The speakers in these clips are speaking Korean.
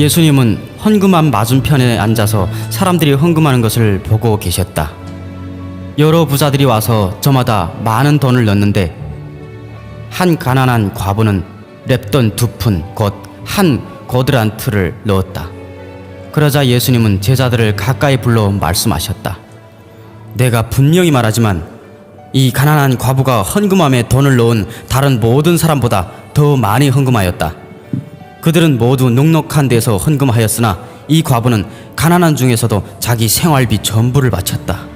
예수님은 헌금함 맞은편에 앉아서 사람들이 헌금하는 것을 보고 계셨다. 여러 부자들이 와서 저마다 많은 돈을 넣는데 한 가난한 과부는 랩돈 2푼 곧 한 거드란트를 넣었다. 그러자 예수님은 제자들을 가까이 불러 말씀하셨다. 내가 분명히 말하지만 이 가난한 과부가 헌금함에 돈을 넣은 다른 모든 사람보다 더 많이 헌금하였다. 그들은 모두 넉넉한 데서 헌금하였으나 이 과부는 가난한 중에서도 자기 생활비 전부를 바쳤다.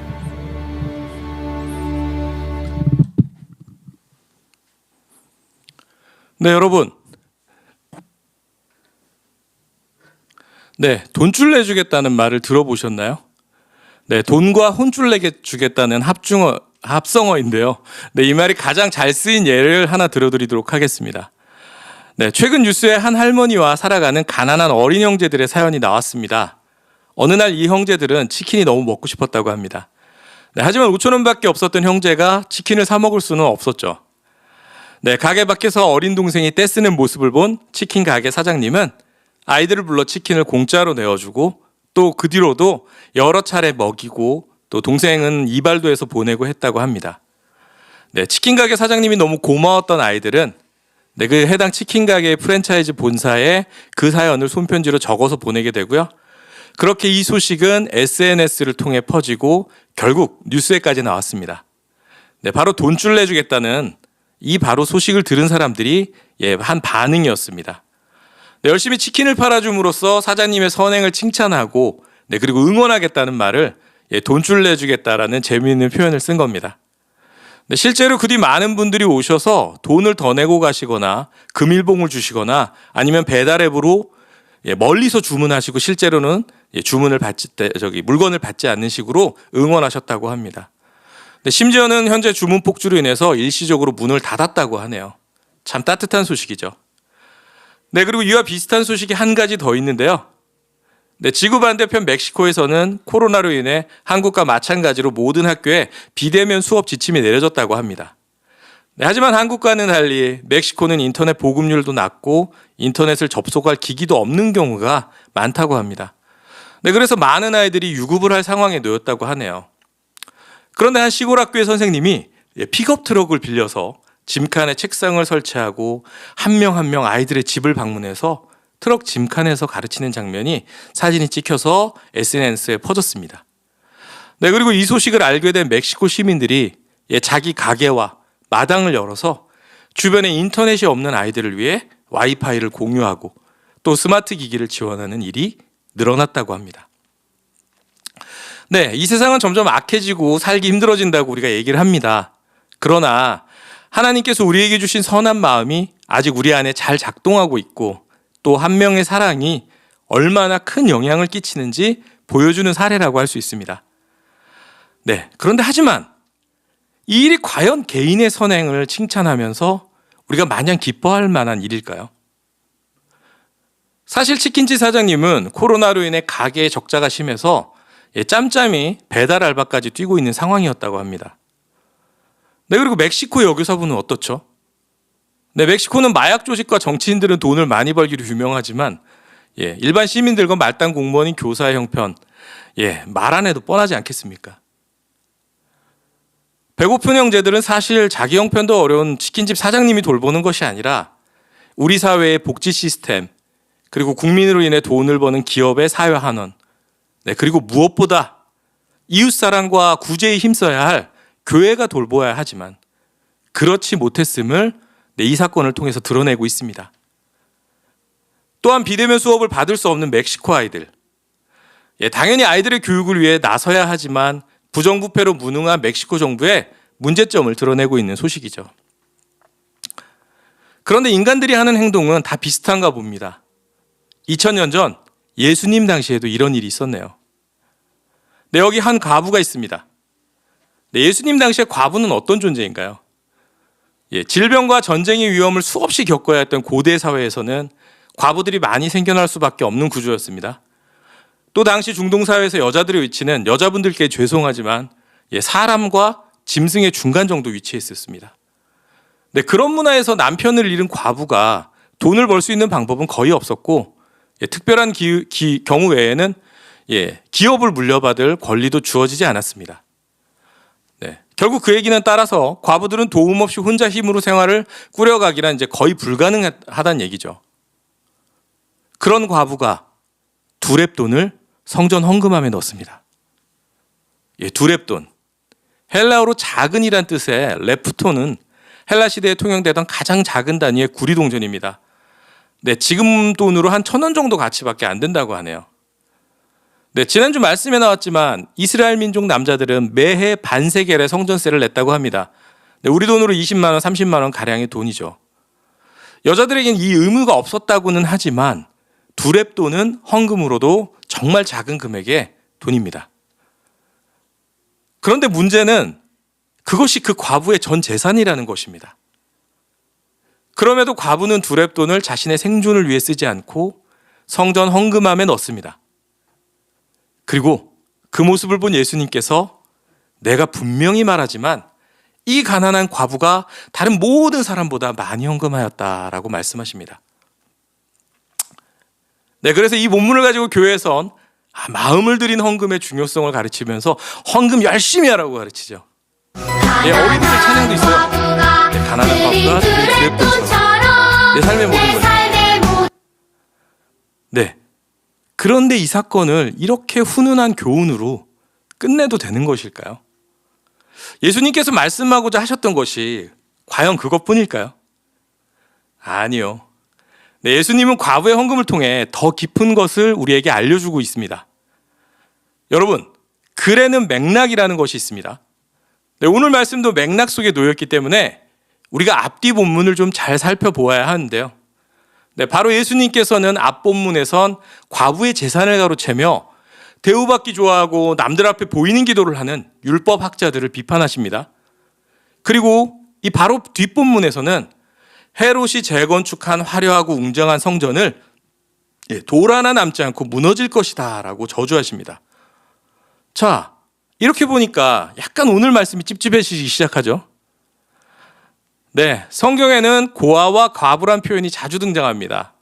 네, 여러분. 네, 돈줄 내주겠다는 말을 들어보셨나요? 네, 돈과 혼줄 내주겠다는 합성어인데요. 네, 이 말이 가장 잘 쓰인 예를 하나 들어드리도록 하겠습니다. 네, 최근 뉴스에 한 할머니와 살아가는 가난한 어린 형제들의 사연이 나왔습니다. 어느 날 이 형제들은 치킨이 너무 먹고 싶었다고 합니다. 네, 하지만 5,000원밖에 없었던 형제가 치킨을 사 먹을 수는 없었죠. 네, 가게 밖에서 어린 동생이 떼쓰는 모습을 본 치킨 가게 사장님은 아이들을 불러 치킨을 공짜로 내어주고 또 그 뒤로도 여러 차례 먹이고 또 동생은 이발도해서 보내고 했다고 합니다. 네, 치킨 가게 사장님이 너무 고마웠던 아이들은 네, 그 해당 치킨 가게 프랜차이즈 본사에 그 사연을 손편지로 적어서 보내게 되고요. 그렇게 이 소식은 SNS를 통해 퍼지고 결국 뉴스에까지 나왔습니다. 네, 바로 돈줄 내주겠다는 이 바로 소식을 들은 사람들이 한 반응이었습니다. 네, 열심히 치킨을 팔아줌으로써 사장님의 선행을 칭찬하고 네, 그리고 응원하겠다는 말을 돈줄 내주겠다라는 재미있는 표현을 쓴 겁니다. 네, 실제로 그 뒤 많은 분들이 오셔서 돈을 더 내고 가시거나 금일봉을 주시거나 아니면 배달 앱으로 멀리서 주문하시고 실제로는 주문을 물건을 받지 않는 식으로 응원하셨다고 합니다. 네, 심지어는 현재 주문 폭주로 인해서 일시적으로 문을 닫았다고 하네요. 참 따뜻한 소식이죠. 네, 그리고 이와 비슷한 소식이 한 가지 더 있는데요. 네, 지구 반대편 멕시코에서는 코로나로 인해 한국과 마찬가지로 모든 학교에 비대면 수업 지침이 내려졌다고 합니다. 네, 하지만 한국과는 달리 멕시코는 인터넷 보급률도 낮고 인터넷을 접속할 기기도 없는 경우가 많다고 합니다. 네, 그래서 많은 아이들이 유급을 할 상황에 놓였다고 하네요. 그런데 한 시골 학교의 선생님이 픽업 트럭을 빌려서 짐칸에 책상을 설치하고 한 명 한 명 아이들의 집을 방문해서 트럭 짐칸에서 가르치는 장면이 사진이 찍혀서 SNS에 퍼졌습니다. 네, 그리고 이 소식을 알게 된 멕시코 시민들이 자기 가게와 마당을 열어서 주변에 인터넷이 없는 아이들을 위해 와이파이를 공유하고 또 스마트 기기를 지원하는 일이 늘어났다고 합니다. 네, 이 세상은 점점 악해지고 살기 힘들어진다고 우리가 얘기를 합니다. 그러나 하나님께서 우리에게 주신 선한 마음이 아직 우리 안에 잘 작동하고 있고 또 한 명의 사랑이 얼마나 큰 영향을 끼치는지 보여주는 사례라고 할 수 있습니다. 네, 그런데 하지만 이 일이 과연 개인의 선행을 칭찬하면서 우리가 마냥 기뻐할 만한 일일까요? 사실 치킨집 사장님은 코로나로 인해 가게의 적자가 심해서 짬짬이 배달 알바까지 뛰고 있는 상황이었다고 합니다. 네, 그리고 멕시코 여교사분은 어떻죠? 네, 멕시코는 마약 조직과 정치인들은 돈을 많이 벌기로 유명하지만 일반 시민들과 말단 공무원인 교사의 형편 말 안 해도 뻔하지 않겠습니까? 배고픈 형제들은 사실 자기 형편도 어려운 치킨집 사장님이 돌보는 것이 아니라 우리 사회의 복지 시스템 그리고 국민으로 인해 돈을 버는 기업의 사회 환원 그리고 무엇보다 이웃사랑과 구제에 힘써야 할 교회가 돌보아야 하지만 그렇지 못했음을 이 사건을 통해서 드러내고 있습니다. 또한 비대면 수업을 받을 수 없는 멕시코 아이들. 당연히 아이들의 교육을 위해 나서야 하지만 부정부패로 무능한 멕시코 정부의 문제점을 드러내고 있는 소식이죠. 그런데 인간들이 하는 행동은 다 비슷한가 봅니다. 2000년 전 예수님 당시에도 이런 일이 있었네요. 네, 여기 한 과부가 있습니다. 네, 예수님 당시에 과부는 어떤 존재인가요? 질병과 전쟁의 위험을 수없이 겪어야 했던 고대 사회에서는 과부들이 많이 생겨날 수밖에 없는 구조였습니다. 또 당시 중동 사회에서 여자들의 위치는 여자분들께 죄송하지만 사람과 짐승의 중간 정도 위치에 있었습니다. 네, 그런 문화에서 남편을 잃은 과부가 돈을 벌 수 있는 방법은 거의 없었고 특별한 경우 외에는 기업을 물려받을 권리도 주어지지 않았습니다. 네, 결국 그 얘기는 따라서 과부들은 도움 없이 혼자 힘으로 생활을 꾸려가기란 이제 거의 불가능하다는 얘기죠. 그런 과부가 두렙돈을 성전 헌금함에 넣었습니다. 두렙돈. 헬라어로 작은이란 뜻의 레프토는 헬라 시대에 통용되던 가장 작은 단위의 구리동전입니다. 네, 지금 돈으로 한 1,000원 정도 가치밖에 안 된다고 하네요. 네, 지난주 말씀에 나왔지만 이스라엘 민족 남자들은 매해 반세겔의 성전세를 냈다고 합니다. 네, 우리 돈으로 20만 원, 30만 원 가량의 돈이죠. 여자들에겐 이 의무가 없었다고는 하지만 두렙돈은 헌금으로도 정말 작은 금액의 돈입니다. 그런데 문제는 그것이 그 과부의 전 재산이라는 것입니다. 그럼에도 과부는 두렙돈을 자신의 생존을 위해 쓰지 않고 성전 헌금함에 넣습니다. 그리고 그 모습을 본 예수님께서 내가 분명히 말하지만 이 가난한 과부가 다른 모든 사람보다 많이 헌금하였다라고 말씀하십니다. 네, 그래서 이 본문을 가지고 교회에선 마음을 들인 헌금의 중요성을 가르치면서 헌금 열심히 하라고 가르치죠. 네, 어린이들 찬양도 있어요. 네, 가난한 과부가 드린 두렙돈처럼 내 삶의 모든 것. 네. 그런데 이 사건을 이렇게 훈훈한 교훈으로 끝내도 되는 것일까요? 예수님께서 말씀하고자 하셨던 것이 과연 그것뿐일까요? 아니요. 네, 예수님은 과부의 헌금을 통해 더 깊은 것을 우리에게 알려주고 있습니다. 여러분, 글에는 맥락이라는 것이 있습니다. 네, 오늘 말씀도 맥락 속에 놓였기 때문에 우리가 앞뒤 본문을 좀 잘 살펴보아야 하는데요. 네, 바로 예수님께서는 앞 본문에선 과부의 재산을 가로채며 대우받기 좋아하고 남들 앞에 보이는 기도를 하는 율법학자들을 비판하십니다. 그리고 이 바로 뒷본문에서는 헤롯이 재건축한 화려하고 웅장한 성전을 돌 하나 남지 않고 무너질 것이다 라고 저주하십니다. 자, 이렇게 보니까 약간 오늘 말씀이 찝찝해지기 시작하죠. 네, 성경에는 고아와 과부란 표현이 자주 등장합니다.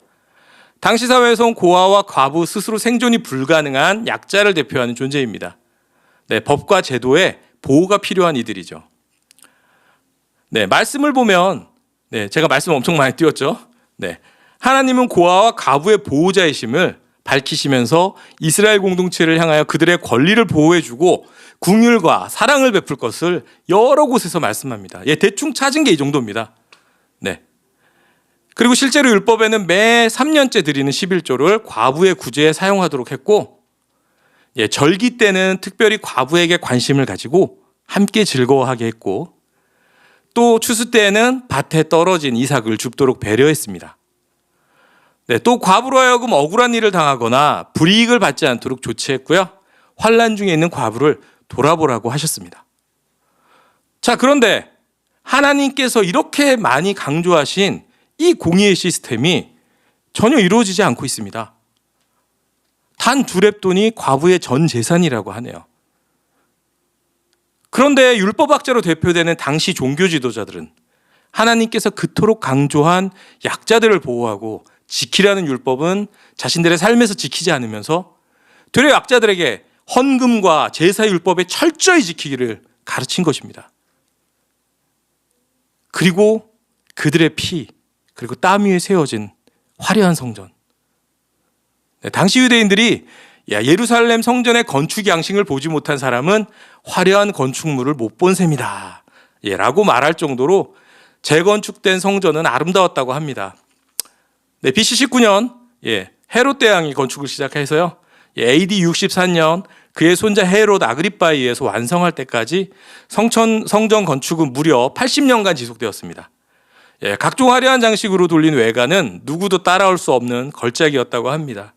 당시 사회에선 고아와 과부 스스로 생존이 불가능한 약자를 대표하는 존재입니다. 네, 법과 제도에 보호가 필요한 이들이죠. 네, 말씀을 보면 제가 말씀 엄청 많이 띄웠죠. 네, 하나님은 고아와 과부의 보호자이심을 밝히시면서 이스라엘 공동체를 향하여 그들의 권리를 보호해주고 긍휼과 사랑을 베풀 것을 여러 곳에서 말씀합니다. 대충 찾은 게 이 정도입니다. 네. 그리고 실제로 율법에는 매 3년째 드리는 11조를 과부의 구제에 사용하도록 했고, 절기 때는 특별히 과부에게 관심을 가지고 함께 즐거워하게 했고, 또 추수 때에는 밭에 떨어진 이삭을 줍도록 배려했습니다. 네, 또 과부로 하여금 억울한 일을 당하거나 불이익을 받지 않도록 조치했고요. 환난 중에 있는 과부를 돌아보라고 하셨습니다. 자, 그런데 하나님께서 이렇게 많이 강조하신 이 공의의 시스템이 전혀 이루어지지 않고 있습니다. 단 두렙돈이 과부의 전 재산이라고 하네요. 그런데 율법학자로 대표되는 당시 종교 지도자들은 하나님께서 그토록 강조한 약자들을 보호하고 지키라는 율법은 자신들의 삶에서 지키지 않으면서 되려 약자들에게 헌금과 제사 율법에 철저히 지키기를 가르친 것입니다. 그리고 그들의 피, 그리고 땀 위에 세워진 화려한 성전. 네, 당시 유대인들이 예루살렘 성전의 건축 양식을 보지 못한 사람은 화려한 건축물을 못 본 셈이다 라고 말할 정도로 재건축된 성전은 아름다웠다고 합니다. 네, BC 19년 헤롯 대왕이 건축을 시작해서요, AD 64년 그의 손자 헤롯 아그리빠에 의해서 완성할 때까지 성전 건축은 무려 80년간 지속되었습니다. 각종 화려한 장식으로 돌린 외관은 누구도 따라올 수 없는 걸작이었다고 합니다.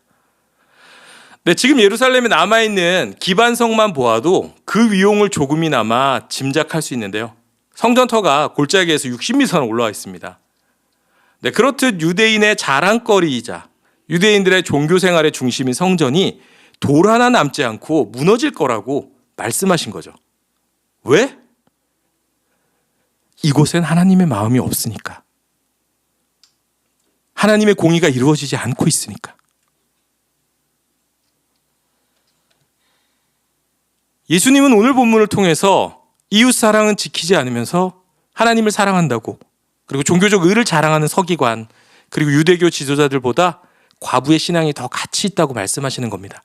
네, 지금 예루살렘에 남아있는 기반성만 보아도 그 위용을 조금이나마 짐작할 수 있는데요. 성전터가 골짜기에서 60m나 올라와 있습니다. 네, 그렇듯 유대인의 자랑거리이자 유대인들의 종교 생활의 중심인 성전이 돌 하나 남지 않고 무너질 거라고 말씀하신 거죠. 왜? 이곳엔 하나님의 마음이 없으니까. 하나님의 공의가 이루어지지 않고 있으니까. 예수님은 오늘 본문을 통해서 이웃 사랑은 지키지 않으면서 하나님을 사랑한다고, 그리고 종교적 의를 자랑하는 서기관, 그리고 유대교 지도자들보다 과부의 신앙이 더 가치 있다고 말씀하시는 겁니다.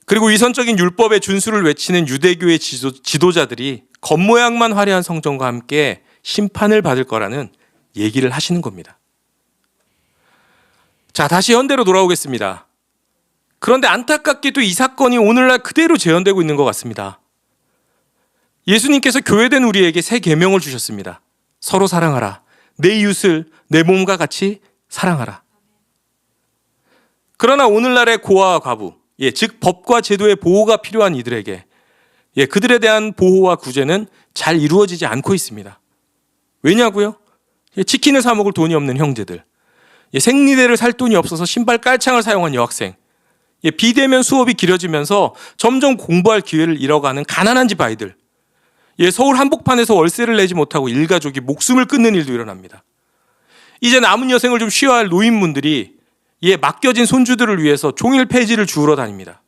그리고 위선적인 율법의 준수를 외치는 유대교의 지도자들이 겉모양만 화려한 성전과 함께 심판을 받을 거라는 얘기를 하시는 겁니다. 자, 다시 현대로 돌아오겠습니다. 그런데 안타깝게도 이 사건이 오늘날 그대로 재현되고 있는 것 같습니다. 예수님께서 교회된 우리에게 새 계명을 주셨습니다. 서로 사랑하라. 내 이웃을 내 몸과 같이 사랑하라. 그러나 오늘날의 고아와 과부, 즉 법과 제도의 보호가 필요한 이들에게 그들에 대한 보호와 구제는 잘 이루어지지 않고 있습니다. 왜냐고요? 치킨을 사 먹을 돈이 없는 형제들, 생리대를 살 돈이 없어서 신발 깔창을 사용한 여학생, 비대면 수업이 길어지면서 점점 공부할 기회를 잃어가는 가난한 집 아이들, 서울 한복판에서 월세를 내지 못하고 일가족이 목숨을 끊는 일도 일어납니다. 이제 남은 여생을 좀 쉬어야 할 노인분들이 맡겨진 손주들을 위해서 종일 폐지를 주우러 다닙니다.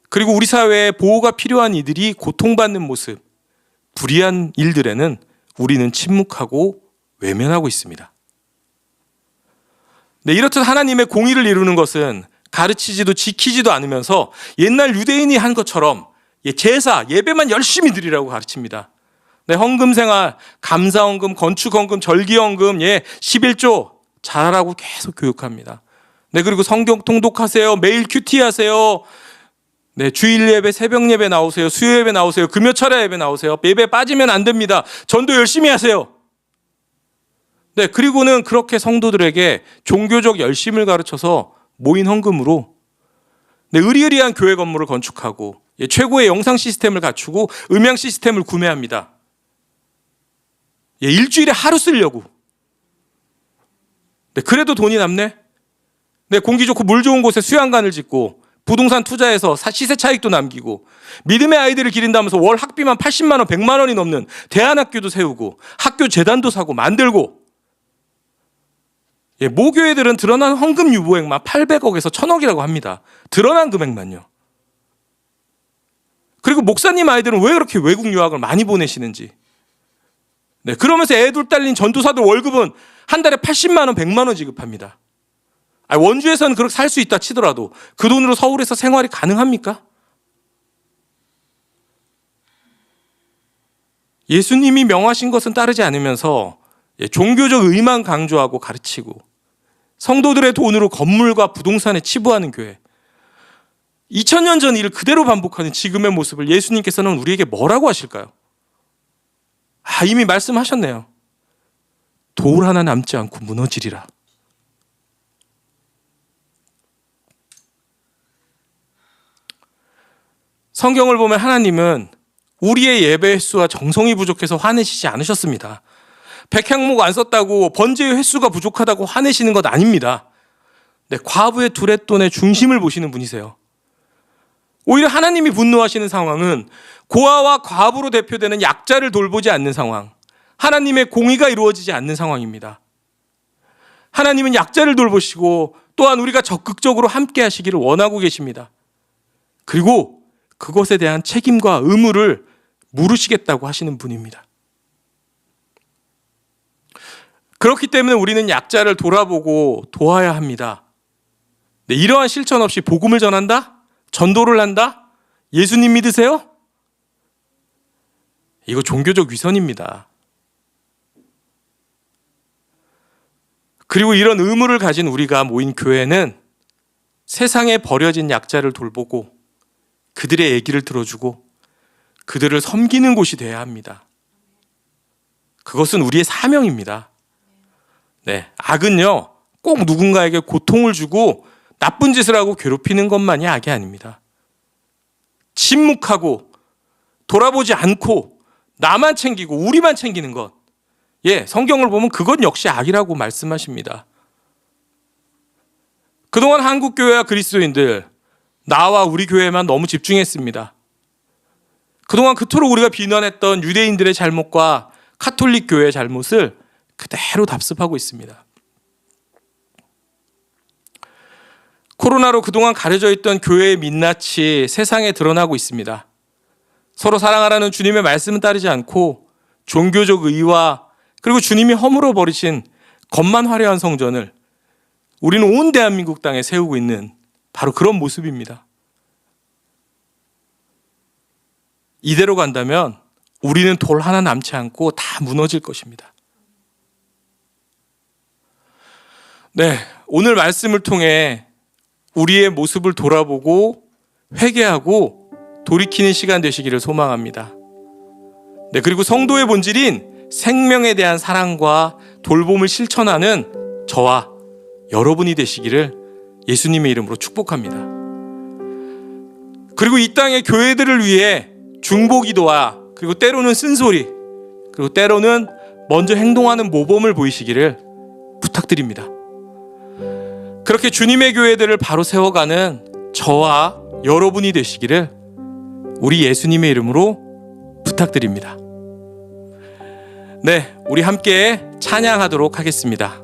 그리고 우리 사회에 보호가 필요한 이들이 고통받는 모습, 불의한 일들에는 우리는 침묵하고 외면하고 있습니다. 이렇듯 하나님의 공의를 이루는 것은 가르치지도 지키지도 않으면서 옛날 유대인이 한 것처럼 제사, 예배만 열심히 드리라고 가르칩니다. 헌금 생활, 감사헌금, 건축헌금, 절기헌금, 11조 잘하라고 계속 교육합니다. 그리고 성경 통독하세요. 매일 큐티 하세요. 주일 예배, 새벽 예배 나오세요. 수요 예배 나오세요. 금요철야 예배 나오세요. 예배 빠지면 안 됩니다. 전도 열심히 하세요. 그리고는 그렇게 성도들에게 종교적 열심을 가르쳐서 모인 헌금으로 의리의리한 교회 건물을 건축하고 최고의 영상 시스템을 갖추고 음향 시스템을 구매합니다. 일주일에 하루 쓰려고. 그래도 돈이 남네? 공기 좋고 물 좋은 곳에 수양관을 짓고 부동산 투자해서 시세 차익도 남기고 믿음의 아이들을 기른다면서 월 학비만 80만 원, 100만 원이 넘는 대안학교도 세우고 학교 재단도 사고 만들고, 모교회들은 드러난 헌금 유보액만 800억에서 1000억이라고 합니다. 드러난 금액만요. 그리고 목사님 아이들은 왜 그렇게 외국 유학을 많이 보내시는지. 그러면서 애둘 딸린 전도사들 월급은 한 달에 80만 원, 100만 원 지급합니다. 원주에서는 그렇게 살 수 있다 치더라도 그 돈으로 서울에서 생활이 가능합니까? 예수님이 명하신 것은 따르지 않으면서 종교적 의만 강조하고 가르치고 성도들의 돈으로 건물과 부동산에 치부하는 교회, 2000년 전 일을 그대로 반복하는 지금의 모습을 예수님께서는 우리에게 뭐라고 하실까요? 이미 말씀하셨네요. 돌 하나 남지 않고 무너지리라. 성경을 보면 하나님은 우리의 예배 횟수와 정성이 부족해서 화내시지 않으셨습니다. 백향목 안 썼다고 번제의 횟수가 부족하다고 화내시는 것 아닙니다. 과부의 두렛돈의 중심을 보시는 분이세요. 오히려 하나님이 분노하시는 상황은 고아와 과부로 대표되는 약자를 돌보지 않는 상황, 하나님의 공의가 이루어지지 않는 상황입니다. 하나님은 약자를 돌보시고 또한 우리가 적극적으로 함께 하시기를 원하고 계십니다. 그리고 그것에 대한 책임과 의무를 물으시겠다고 하시는 분입니다. 그렇기 때문에 우리는 약자를 돌아보고 도와야 합니다. 이러한 실천 없이 복음을 전한다? 전도를 한다? 예수님 믿으세요? 이거 종교적 위선입니다. 그리고 이런 의무를 가진 우리가 모인 교회는 세상에 버려진 약자를 돌보고 그들의 얘기를 들어주고 그들을 섬기는 곳이 되어야 합니다. 그것은 우리의 사명입니다. 악은요, 꼭 누군가에게 고통을 주고 나쁜 짓을 하고 괴롭히는 것만이 악이 아닙니다. 침묵하고 돌아보지 않고 나만 챙기고 우리만 챙기는 것, 성경을 보면 그것 역시 악이라고 말씀하십니다. 그동안 한국교회와 그리스도인들, 나와 우리 교회만 너무 집중했습니다. 그동안 그토록 우리가 비난했던 유대인들의 잘못과 카톨릭 교회의 잘못을 그대로 답습하고 있습니다. 코로나로 그동안 가려져 있던 교회의 민낯이 세상에 드러나고 있습니다. 서로 사랑하라는 주님의 말씀은 따르지 않고 종교적 의와 그리고 주님이 허물어 버리신 겉만 화려한 성전을 우리는 온 대한민국 땅에 세우고 있는 바로 그런 모습입니다. 이대로 간다면 우리는 돌 하나 남지 않고 다 무너질 것입니다. 네, 오늘 말씀을 통해 우리의 모습을 돌아보고 회개하고 돌이키는 시간 되시기를 소망합니다. 네, 그리고 성도의 본질인 생명에 대한 사랑과 돌봄을 실천하는 저와 여러분이 되시기를 예수님의 이름으로 축복합니다. 그리고 이 땅의 교회들을 위해 중보기도와 그리고 때로는 쓴소리 그리고 때로는 먼저 행동하는 모범을 보이시기를 부탁드립니다. 그렇게 주님의 교회들을 바로 세워가는 저와 여러분이 되시기를 우리 예수님의 이름으로 부탁드립니다. 네, 우리 함께 찬양하도록 하겠습니다.